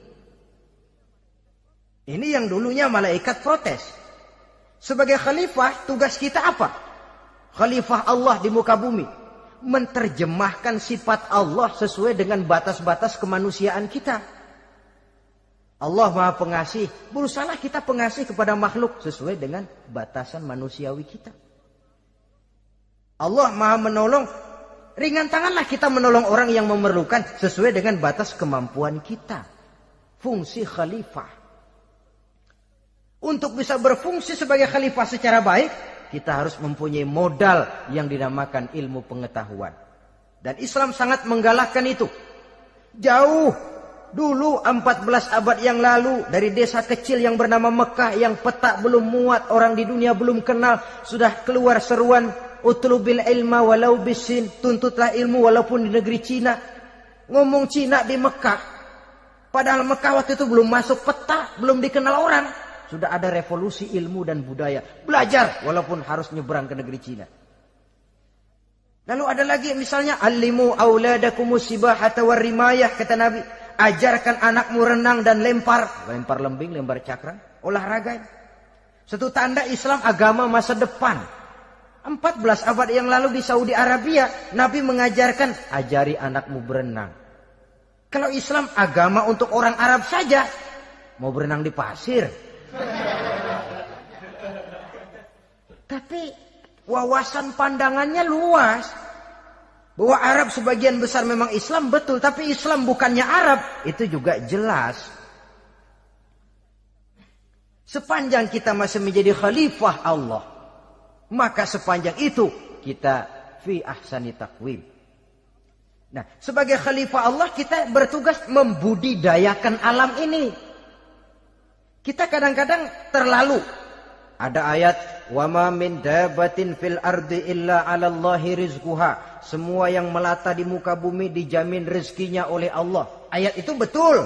Ini yang dulunya malaikat protes. Sebagai khalifah, tugas kita apa? Khalifah Allah di muka bumi. Menerjemahkan sifat Allah sesuai dengan batas-batas kemanusiaan kita. Allah Maha Pengasih. Berusahalah kita pengasih kepada makhluk sesuai dengan batasan manusiawi kita. Allah Maha Menolong. Ringan tanganlah kita menolong orang yang memerlukan sesuai dengan batas kemampuan kita. Fungsi khalifah. Untuk bisa berfungsi sebagai khalifah secara baik, kita harus mempunyai modal yang dinamakan ilmu pengetahuan. Dan Islam sangat menggalakkan itu. Jauh dulu 14 abad yang lalu, dari desa kecil yang bernama Mekah yang peta belum muat, orang di dunia belum kenal, sudah keluar seruan utlubil ilma walau bisin, tuntutlah ilmu walaupun di negeri Cina. Ngomong Cina di Mekah, padahal Mekah waktu itu belum masuk peta, belum dikenal orang. Sudah ada revolusi ilmu dan budaya. Belajar walaupun harus nyebrang ke negeri Cina. Lalu ada lagi misalnya allimu auladakumus sibahata warrimayah, kata Nabi. Ajarkan anakmu renang dan lempar. Lempar lembing, lempar cakram. Olahraga. Satu tanda Islam agama masa depan. 14 abad yang lalu di Saudi Arabia, Nabi mengajarkan, ajari anakmu berenang. Kalau Islam agama untuk orang Arab saja, mau berenang di pasir. Tapi wawasan pandangannya luas. Bahwa Arab sebagian besar memang Islam, betul. Tapi Islam bukannya Arab, itu juga jelas. Sepanjang kita masih menjadi khalifah Allah, maka sepanjang itu kita fi ahsani taqwim. Nah, sebagai khalifah Allah kita bertugas membudidayakan alam ini. Kita kadang-kadang terlalu. Ada ayat, wa ma min dabatin fil ardi illa 'alallahi rizquha. Semua yang melata di muka bumi dijamin rezekinya oleh Allah. Ayat itu betul.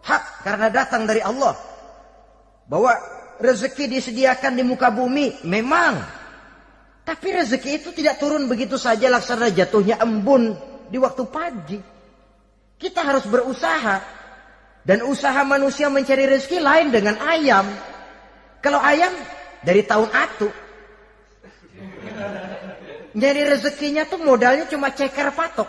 Hak karena datang dari Allah. Bahwa rezeki disediakan di muka bumi, memang. Tapi rezeki itu tidak turun begitu saja laksana jatuhnya embun di waktu pagi. Kita harus berusaha. Dan usaha manusia mencari rezeki lain dengan ayam. Kalau ayam dari tahun atu. Nyari rezekinya tuh modalnya cuma ceker patok.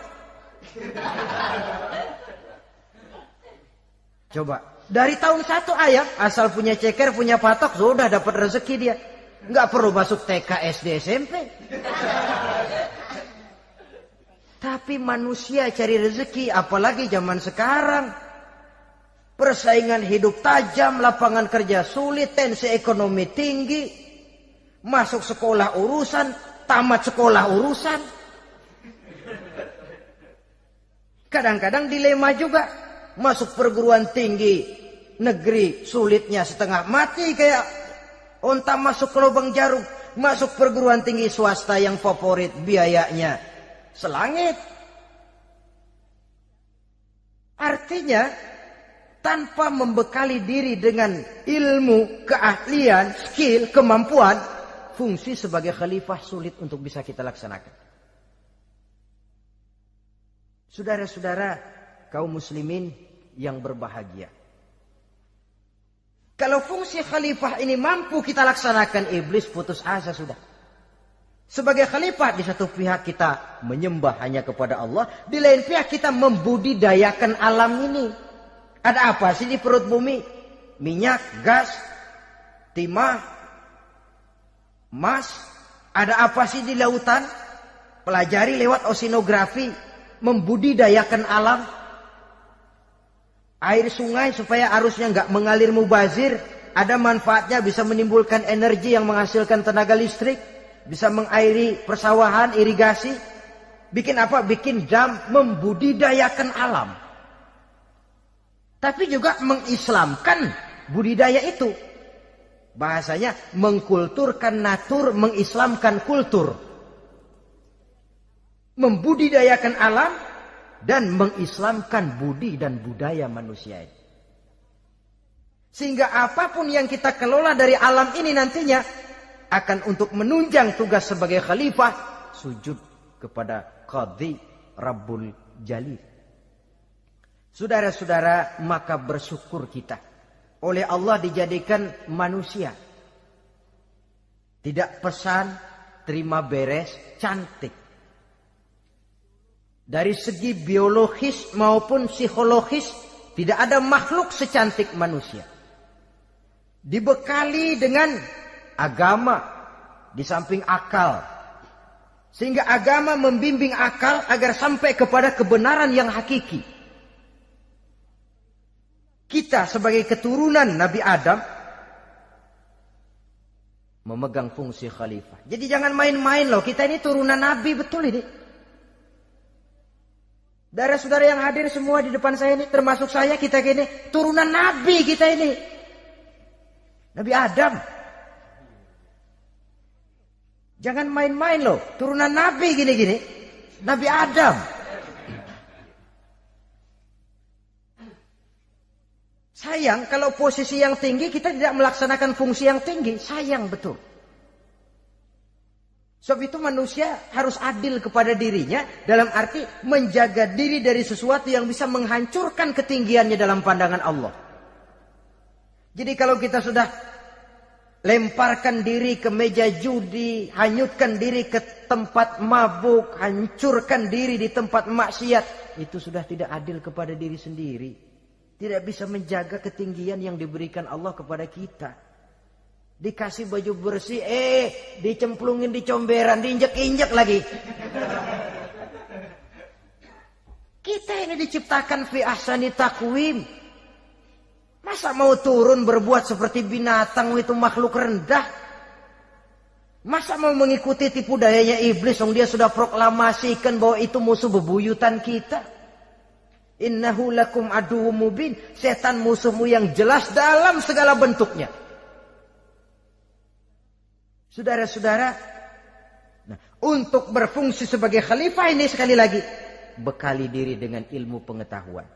Coba, dari tahun 1 ayam, asal punya ceker, punya patok, sudah dapat rezeki dia. Nggak perlu masuk TK, SD, SMP. Tapi manusia cari rezeki, apalagi zaman sekarang. Persaingan hidup tajam, lapangan kerja sulit, tensi ekonomi tinggi. Masuk sekolah urusan, tamat sekolah urusan. Kadang-kadang dilema juga. Masuk perguruan tinggi negeri sulitnya setengah mati kayak onta masuk ke lubang jarum. Masuk perguruan tinggi swasta yang favorit biayanya selangit. Artinya tanpa membekali diri dengan ilmu, keahlian, skill, kemampuan, fungsi sebagai khalifah sulit untuk bisa kita laksanakan. Saudara-saudara kaum muslimin yang berbahagia. Kalau fungsi khalifah ini mampu kita laksanakan, iblis putus asa sudah. Sebagai khalifah, di satu pihak kita menyembah hanya kepada Allah, di lain pihak kita membudidayakan alam ini. Ada apa sih di perut bumi? Minyak, gas, timah, emas. Ada apa sih di lautan? Pelajari lewat oceanografi, membudidayakan alam. Air sungai supaya arusnya nggak mengalir mubazir. Ada manfaatnya, bisa menimbulkan energi yang menghasilkan tenaga listrik. Bisa mengairi persawahan, irigasi. Bikin apa? Bikin dam, membudidayakan alam. Tapi juga mengislamkan budidaya itu. Bahasanya mengkulturkan natur, mengislamkan kultur. Membudidayakan alam dan mengislamkan budi dan budaya manusia ini. Sehingga apapun yang kita kelola dari alam ini nantinya akan untuk menunjang tugas sebagai khalifah, sujud kepada Qadhi Rabbul Jalil. Saudara-saudara, maka bersyukur kita oleh Allah dijadikan manusia. Tidak pesan, terima beres, cantik. Dari segi biologis maupun psikologis, tidak ada makhluk secantik manusia. Dibekali dengan agama di samping akal. Sehingga agama membimbing akal agar sampai kepada kebenaran yang hakiki. Kita sebagai keturunan Nabi Adam memegang fungsi khalifah. Jadi jangan main-main loh, kita ini turunan Nabi, betul ini. Saudara-saudara yang hadir semua di depan saya ini, termasuk saya, kita gini, turunan Nabi kita ini. Nabi Adam. Jangan main-main loh, turunan Nabi gini-gini. Nabi Adam. Sayang kalau posisi yang tinggi kita tidak melaksanakan fungsi yang tinggi. Sayang betul. Sebab itu manusia harus adil kepada dirinya dalam arti menjaga diri dari sesuatu yang bisa menghancurkan ketinggiannya dalam pandangan Allah. Jadi kalau kita sudah lemparkan diri ke meja judi, hanyutkan diri ke tempat mabuk, hancurkan diri di tempat maksiat, itu sudah tidak adil kepada diri sendiri. Tidak bisa menjaga ketinggian yang diberikan Allah kepada kita. Dikasih baju bersih, dicemplungin di comberan, diinjek-injek lagi. Kita ini diciptakan fi ahsani taqwim. Masa mau turun berbuat seperti binatang, itu makhluk rendah? Masa mau mengikuti tipu dayanya iblis, yang dia sudah proklamasikan bahwa itu musuh bebuyutan kita? Innahu lakum aduwwum mubin. Setan musuhmu yang jelas dalam segala bentuknya. Saudara-saudara, nah, untuk berfungsi sebagai khalifah ini sekali lagi, bekali diri dengan ilmu pengetahuan.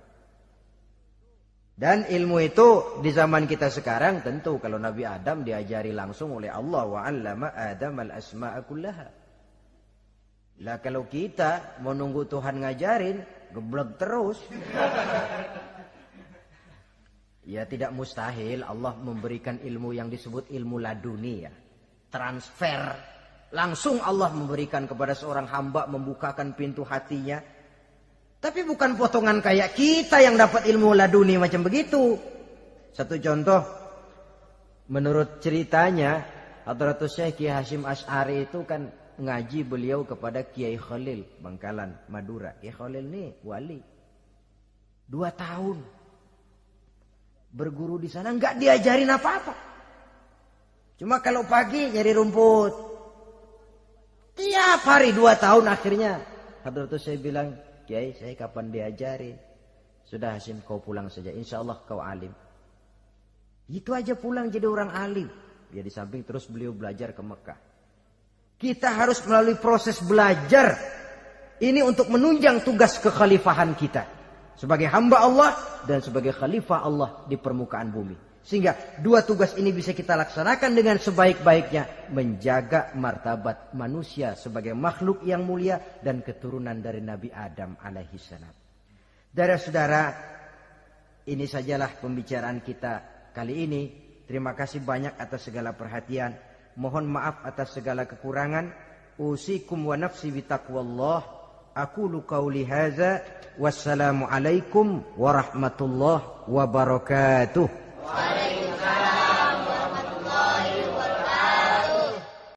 Dan ilmu itu di zaman kita sekarang tentu kalau Nabi Adam diajari langsung oleh Allah, wa 'allama Adam al-asma'a kullaha. Lah kalau kita mau nunggu Tuhan ngajarin, geblek terus. Ya tidak mustahil Allah memberikan ilmu yang disebut ilmu laduni ya. Transfer. Langsung Allah memberikan kepada seorang hamba, membukakan pintu hatinya. Tapi bukan potongan kayak kita yang dapat ilmu laduni macam begitu. Satu contoh. Menurut ceritanya, Hadratus Syekh Kiai Hasyim Asy'ari itu kan ngaji beliau kepada Kiai Khalil Bangkalan, Madura. Kiai Khalil ini wali. 2 tahun. Berguru di sana enggak diajarin apa-apa. Cuma kalau pagi nyari rumput. Tiap hari 2 tahun akhirnya Hadratus saya bilang, Kiai saya kapan diajarin? Sudah Hasyim kau pulang saja, insya Allah kau alim. Itu aja pulang jadi orang alim. Ya di samping terus beliau belajar ke Mekah. Kita harus melalui proses belajar. Ini untuk menunjang tugas kekhalifahan kita. Sebagai hamba Allah dan sebagai khalifah Allah di permukaan bumi. Sehingga 2 tugas ini bisa kita laksanakan dengan sebaik-baiknya. Menjaga martabat manusia sebagai makhluk yang mulia dan keturunan dari Nabi Adam alaihissalam. Saudara-saudara, ini sajalah pembicaraan kita kali ini. Terima kasih banyak atas segala perhatian. Mohon maaf atas segala kekurangan. Usikum wa nafsi bitaqwallah. Aqulu qauli hadza. Wassalamu alaikum warahmatullahi wabarakatuh.